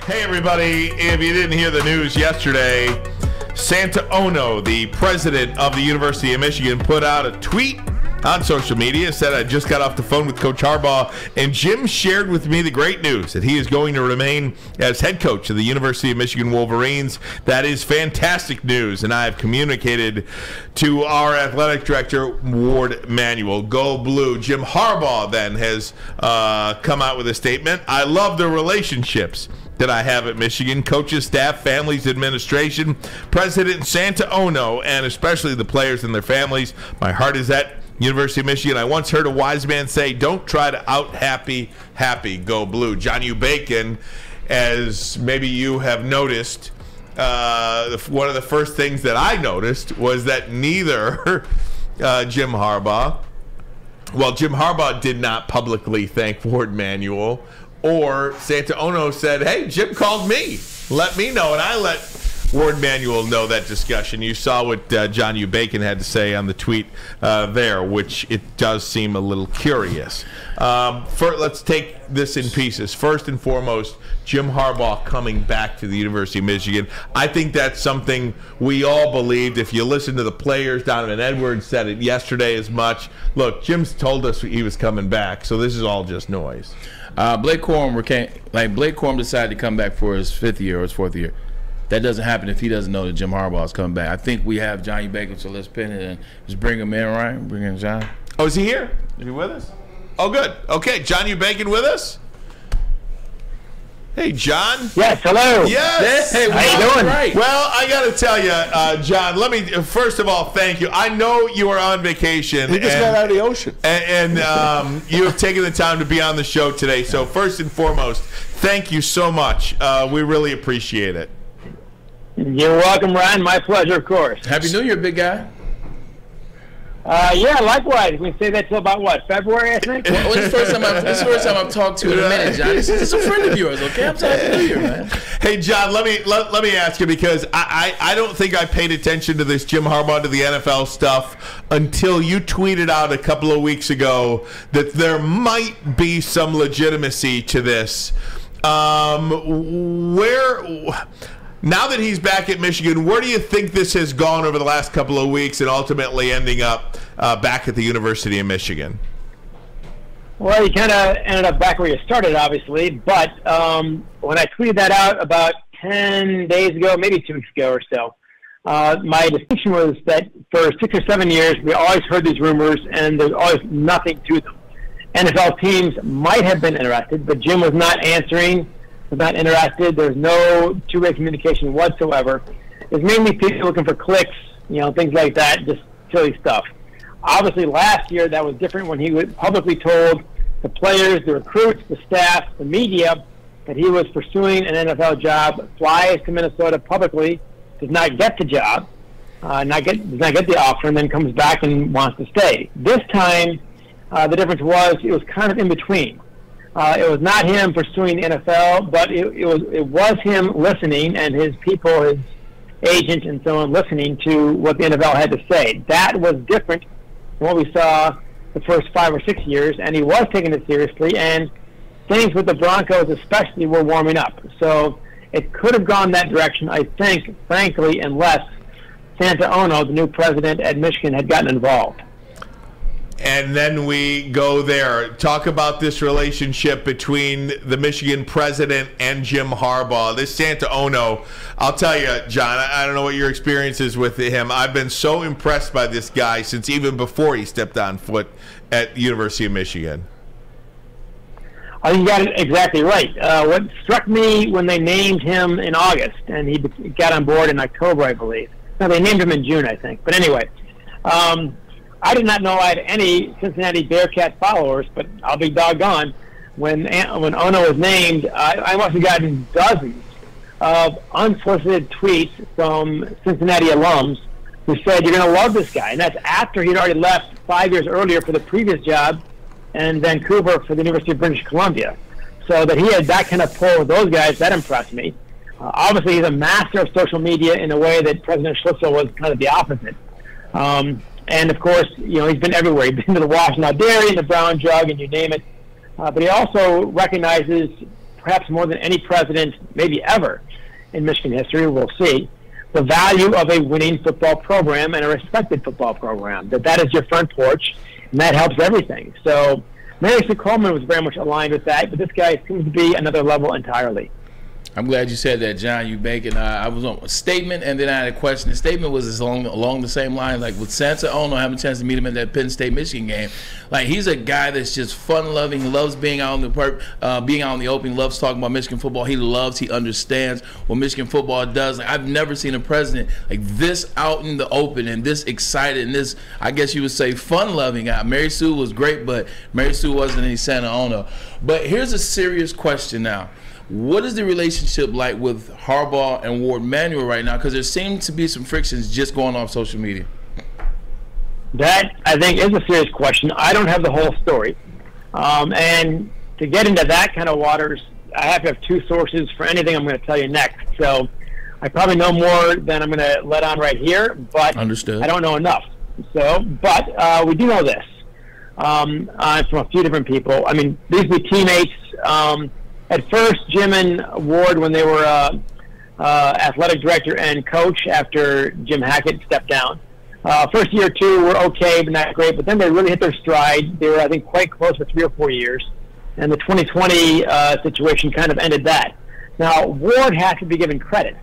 Hey, everybody. If you didn't hear the news yesterday, Santa Ono, the president of the University of Michigan, put out a tweet on social media, said, I just got off the phone with Coach Harbaugh, and Jim shared with me the great news that he is going to remain as head coach of the University of Michigan Wolverines. That is fantastic news, and I have communicated to our athletic director, Ward Manuel. Go Blue. Jim Harbaugh then has come out with a statement. I love the relationships that I have at Michigan, coaches, staff, families, administration, President Santa Ono, and especially the players and their families. My heart is at University of Michigan. I once heard a wise man say, don't try to out-happy, go Blue. John U. Bacon, as maybe you have noticed, one of the first things that I noticed was that neither Jim Harbaugh did not publicly thank Ward Manuel, or Santa Ono said, hey, Jim called me. Let me know. And I let Ward Manuel know that discussion. You saw what John U. Bacon had to say on the tweet there, which it does seem a little curious. Let's take this in pieces. First and foremost, Jim Harbaugh coming back to the University of Michigan. I think that's something we all believed. If you listen to the players, Donovan Edwards said it yesterday as much. Look, Jim's told us he was coming back, so this is all just noise. Blake Corum decided to come back for his fifth year or his fourth year. That doesn't happen if he doesn't know that Jim Harbaugh is coming back. I think we have Johnny Bacon, so let's pin it and just bring him in, right? Bring in John. Oh, is he here? Is he with us? Oh, good. Okay, John U. Bacon with us? Hey, John. Yes, hello. Yes. Hey, how you doing? Right. Well, I got to tell you, John, let me, first of all, thank you. I know you are on vacation. He just got out of the ocean. And you have taken the time to be on the show today. So first and foremost, thank you so much. We really appreciate it. You're welcome, Ryan. My pleasure, of course. Happy New Year, big guy. Yeah, likewise. We say that till about what, February, I think. Well, this is the first time I've talked to in a minute, John. This is a friend of yours, okay? I'm saying Happy New Year, man. Hey, John, let me ask you, because I don't think I paid attention to this Jim Harbaugh to the NFL stuff until you tweeted out a couple of weeks ago that there might be some legitimacy to this. Now that he's back at Michigan, where do you think this has gone over the last couple of weeks and ultimately ending up back at the University of Michigan? Well, you kind of ended up back where you started, obviously. But when I tweeted that out about 10 days ago, maybe 2 weeks ago or so, my distinction was that for 6 or 7 years, we always heard these rumors, and there's always nothing to them. NFL teams might have been interested, but Jim was not answering. Was not interested. There's no two-way communication whatsoever. It's mainly people looking for clicks, things like that, just silly stuff. Obviously, last year that was different when he publicly told the players, the recruits, the staff, the media that he was pursuing an NFL job, flies to Minnesota publicly, does not get the job, does not get the offer, and then comes back and wants to stay. This time, the difference was it was kind of in between. It was not him pursuing the NFL, but it was him listening, and his people, his agent and so on, listening to what the NFL had to say. That was different from what we saw the first 5 or 6 years, and he was taking it seriously, and things with the Broncos especially were warming up. So it could have gone that direction, I think, frankly, unless Santa Ono, the new president at Michigan, had gotten involved. And then we go there. Talk about this relationship between the Michigan president and Jim Harbaugh. This Santa Ono, I'll tell you, John, I don't know what your experience is with him. I've been so impressed by this guy since even before he stepped on foot at the University of Michigan. I think you got it exactly right. What struck me when they named him in August, and he got on board in October, I believe. No, they named him in June, I think. But anyway, I did not know I had any Cincinnati Bearcat followers, but I'll be doggone. When Ono was named, I must have gotten dozens of unsolicited tweets from Cincinnati alums who said, you're going to love this guy. And that's after he'd already left 5 years earlier for the previous job in Vancouver for the University of British Columbia. So that he had that kind of pull with those guys, that impressed me. Obviously, he's a master of social media in a way that President Schlitzow was kind of the opposite. And, of course, he's been everywhere. He's been to the Washtenaw Dairy and the Brown Jug and you name it. But he also recognizes perhaps more than any president, maybe ever, in Michigan history, we'll see, the value of a winning football program and a respected football program, that is your front porch, and that helps everything. So Mary Sue Coleman was very much aligned with that, but this guy seems to be another level entirely. I'm glad you said that, John. You bacon. I was on a statement, and then I had a question. The statement was along the same line, like with Santa Ono, having a chance to meet him at that Penn State Michigan game. Like, he's a guy that's just fun-loving, loves being out in the open, loves talking about Michigan football. He understands what Michigan football does. Like, I've never seen a president like this out in the open and this excited and this, I guess you would say, fun-loving guy. Mary Sue was great, but Mary Sue wasn't any Santa Ono. But here's a serious question now. What is the relationship like with Harbaugh and Ward Manuel right now? Because there seems to be some frictions just going off social media. That, I think, is a serious question. I don't have the whole story. And to get into that kind of waters, I have to have two sources for anything I'm going to tell you next. So I probably know more than I'm going to let on right here, but Understood. I don't know enough. So, but we do know this from a few different people. I mean, these were teammates. At first, Jim and Ward, when they were athletic director and coach after Jim Hackett stepped down, first year or two were okay, but not great. But then they really hit their stride. They were, I think, quite close for 3 or 4 years. And the 2020 situation kind of ended that. Now, Ward has to be given credit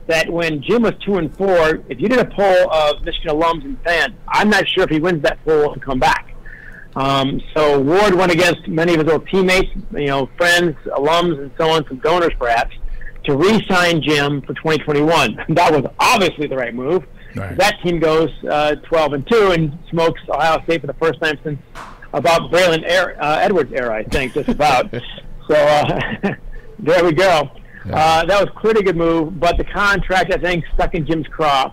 that when Jim was 2-4, if you did a poll of Michigan alums and fans, I'm not sure if he wins that poll to come back. So Ward went against many of his old teammates, friends, alums, and so on, some donors perhaps, to re-sign Jim for 2021. That was obviously the right move. Right. That team goes 12-2 and smokes Ohio State for the first time since about Braylon Edwards era, I think, just about. So there we go. Yeah. That was clearly a good move, but the contract, I think, stuck in Jim's craw.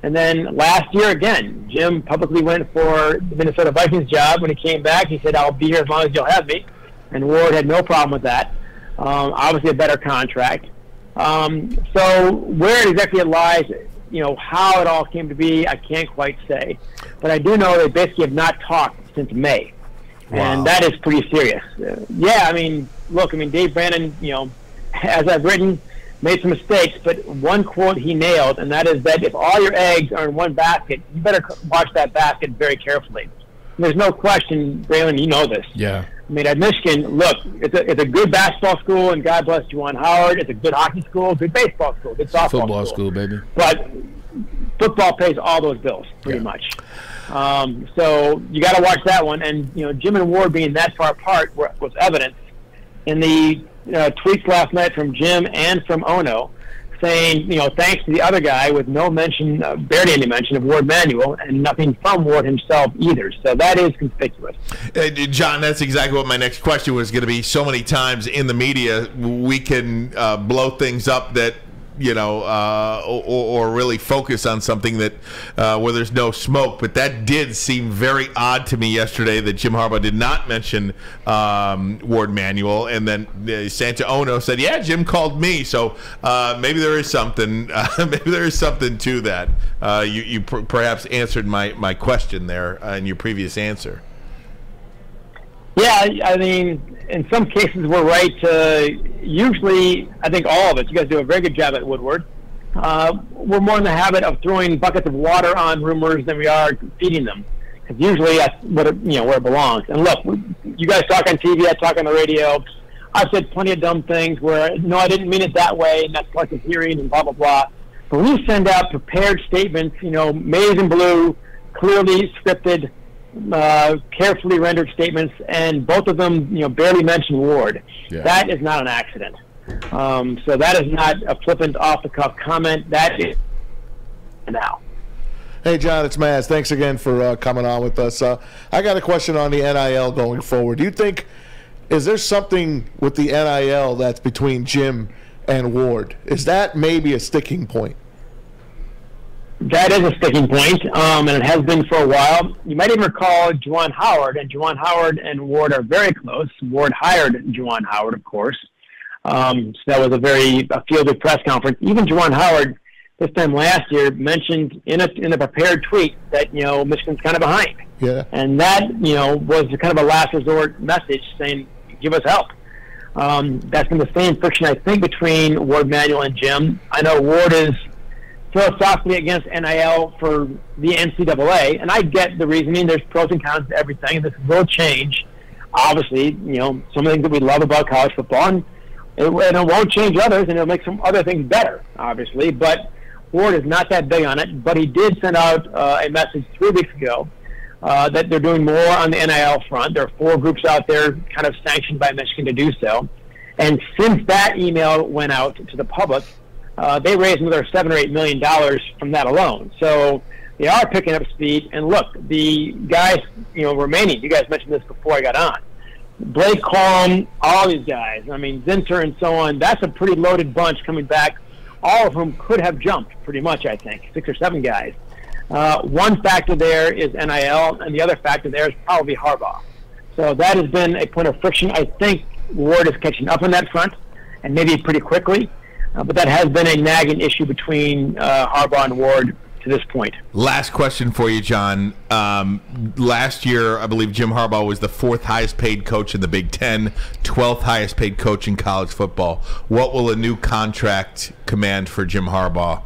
And then last year, again, Jim publicly went for the Minnesota Vikings job. When he came back, he said, I'll be here as long as you'll have me. And Ward had no problem with that. Obviously a better contract. So where exactly it lies, how it all came to be, I can't quite say. But I do know they basically have not talked since May. Wow. And that is pretty serious. Dave Brandon, as I've written, made some mistakes, but one quote he nailed, and that is that if all your eggs are in one basket, you better watch that basket very carefully. And there's no question, Braylon, you know this. Yeah. I mean, at Michigan, look, it's a good basketball school, and God bless Juwan Howard. It's a good hockey school, good baseball school, good softball football school, baby. But football pays all those bills, pretty much. So you got to watch that one. And Jim and Ward being that far apart was evident in the tweets last night from Jim and from Ono, saying, thanks to the other guy, with no mention, barely any mention of Ward Manuel, and nothing from Ward himself either. So that is conspicuous. John, that's exactly what my next question was going to be. So many times in the media, we can blow things up that, or really focus on something that where there's no smoke. But that did seem very odd to me yesterday that Jim Harbaugh did not mention Ward Manuel, and then Santa Ono said, "Yeah, Jim called me." So maybe there is something. Maybe there is something to that. You perhaps answered my question there in your previous answer. Yeah, I mean, in some cases we're right. Usually, I think all of us, you guys do a very good job at Woodward. We're more in the habit of throwing buckets of water on rumors than we are feeding them. Because usually that's where it belongs. And look, you guys talk on TV, I talk on the radio. I've said plenty of dumb things where, no, I didn't mean it that way, and that's collective hearing and blah, blah, blah. But we send out prepared statements, maize and blue, clearly scripted, carefully rendered statements, and both of them, barely mention Ward. Yeah. That is not an accident. So that is not a flippant, off-the-cuff comment. That is now. Hey, John, it's Maz. Thanks again for coming on with us. I got a question on the NIL going forward. Do you think, is there something with the NIL that's between Jim and Ward? Is that maybe a sticking point? That is a sticking point, and it has been for a while. You might even recall Juwan Howard, and Juwan Howard and Ward are very close. Ward hired Juwan Howard, of course. So that was a fielded press conference. Even Juwan Howard, this time last year, mentioned in a prepared tweet that, Michigan's kind of behind. Yeah. And that, was kind of a last resort message saying, give us help. That's been the same friction, I think, between Ward Manuel and Jim. I know Ward is philosophically against NIL for the NCAA, and I get the reasoning. There's pros and cons to everything. This will change, obviously, some of the things that we love about college football, and it won't change others, and it'll make some other things better, obviously. But Ward is not that big on it, but he did send out a message 3 weeks ago that they're doing more on the NIL front. There are 4 groups out there kind of sanctioned by Michigan to do so. And since that email went out to the public, they raised another $7 or $8 million from that alone. So they are picking up speed. And look, the guys, remaining, you guys mentioned this before I got on, Blake Corum, all these guys, Zinter and so on, that's a pretty loaded bunch coming back, all of whom could have jumped pretty much, I think, 6 or 7 guys. One factor there is NIL, and the other factor there is probably Harbaugh. So that has been a point of friction. I think Ward is catching up on that front, and maybe pretty quickly. But that has been a nagging issue between Harbaugh and Ward to this point. Last question for you, John. Last year, I believe Jim Harbaugh was the 4th highest paid coach in the Big Ten, 12th highest paid coach in college football. What will a new contract command for Jim Harbaugh?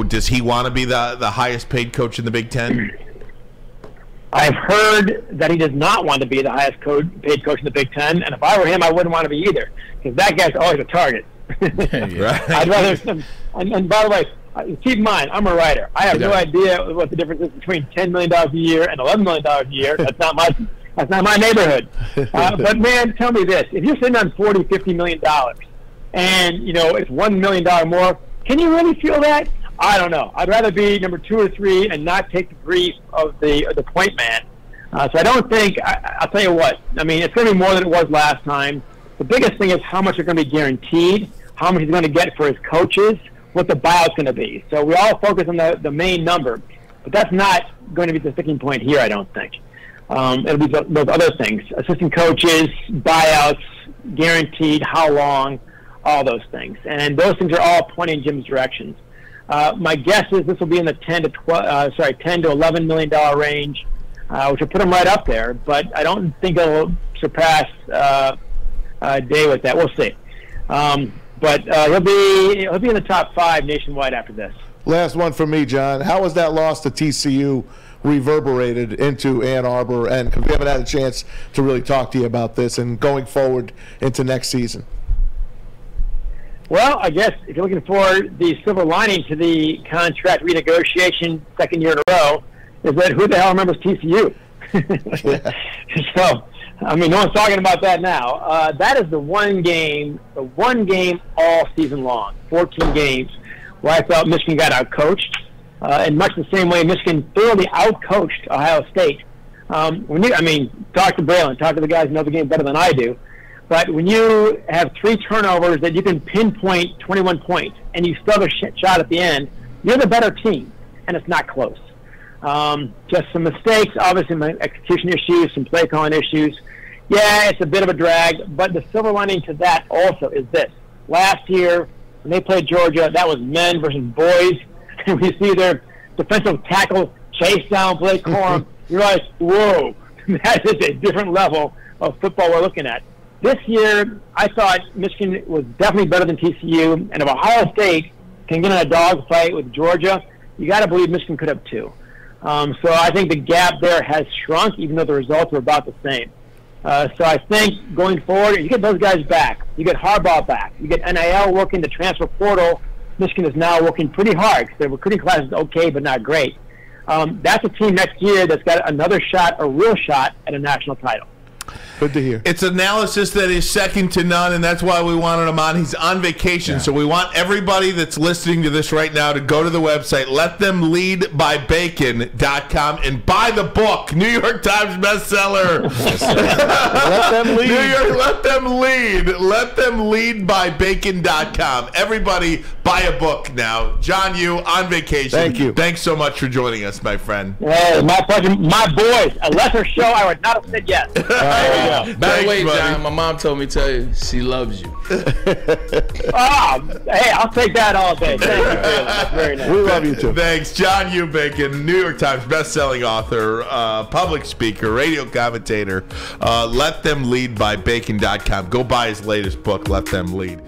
Does he want to be the highest paid coach in the Big Ten? I've heard that he does not want to be the highest paid coach in the Big Ten, and if I were him, I wouldn't want to be either, because that guy's always a target. Right. I'd rather. And by the way, keep in mind, I'm a writer. I have no idea what the difference is between $10 million a year and $11 million a year. That's not my neighborhood. But man, tell me this: if you're sitting on $40, $50 million, and it's $1 million more, can you really feel that? I don't know. I'd rather be number 2 or 3 and not take the grief of the point man. So I don't think. I'll tell you what. It's going to be more than it was last time. The biggest thing is how much are going to be guaranteed, how much he's going to get for his coaches, what the buyout's going to be. So we all focus on the main number, but that's not going to be the sticking point here, I don't think. It'll be those other things: assistant coaches, buyouts, guaranteed, how long, all those things. And those things are all pointing in Jim's directions. My guess is this will be in the $10 to $11 million range, which will put him right up there. But I don't think it'll surpass a day with that. We'll see. But he'll be in the top 5 nationwide after this. Last one for me, John. How was that loss to TCU reverberated into Ann Arbor? And because we haven't had a chance to really talk to you about this and going forward into next season. Well, I guess if you're looking for the silver lining to the contract renegotiation 2nd year in a row, is that who the hell remembers TCU? So, no one's talking about that now. That is the one game all season long, 14 games, where I felt Michigan got outcoached. In much the same way Michigan thoroughly outcoached Ohio State. Talk to Braylon, talk to the guys who know the game better than I do. But when you have 3 turnovers that you can pinpoint 21 points and you still have a shot at the end, you're the better team, and it's not close. Just some mistakes, obviously some execution issues, some play calling issues. Yeah, it's a bit of a drag, but the silver lining to that also is this. Last year, when they played Georgia, that was men versus boys. And we see their defensive tackle chase down Blake Corum. You realize, whoa, that is a different level of football we're looking at. This year, I thought Michigan was definitely better than TCU, and if Ohio State can get in a dogfight with Georgia, you got to believe Michigan could have too. So I think the gap there has shrunk, even though the results are about the same. So I think going forward, you get those guys back. You get Harbaugh back. You get NIL working the transfer portal. Michigan is now working pretty hard because their recruiting class is okay, but not great. That's a team next year that's got another shot, a real shot at a national title. Good to hear. It's analysis that is second to none, and that's why we wanted him on. He's on vacation, so we want everybody that's listening to this right now to go to the website, letthemleadbybacon.com, and buy the book, New York Times bestseller. Let them lead. Let them lead. Letthemleadbybacon.com. Everybody, buy a book now. John Yoo on vacation. Thank you. Thanks so much for joining us, my friend. Hey, my pleasure. My boys, a lesser show, I would not have said yes. By the way, buddy. John, my mom told me to tell you she loves you. Hey, I'll take that all day. Thank you. That's very nice. We love you too. Thanks. John Yoo Bacon, New York Times bestselling author, public speaker, radio commentator. Let Them Lead by Bacon.com. Go buy his latest book, Let Them Lead.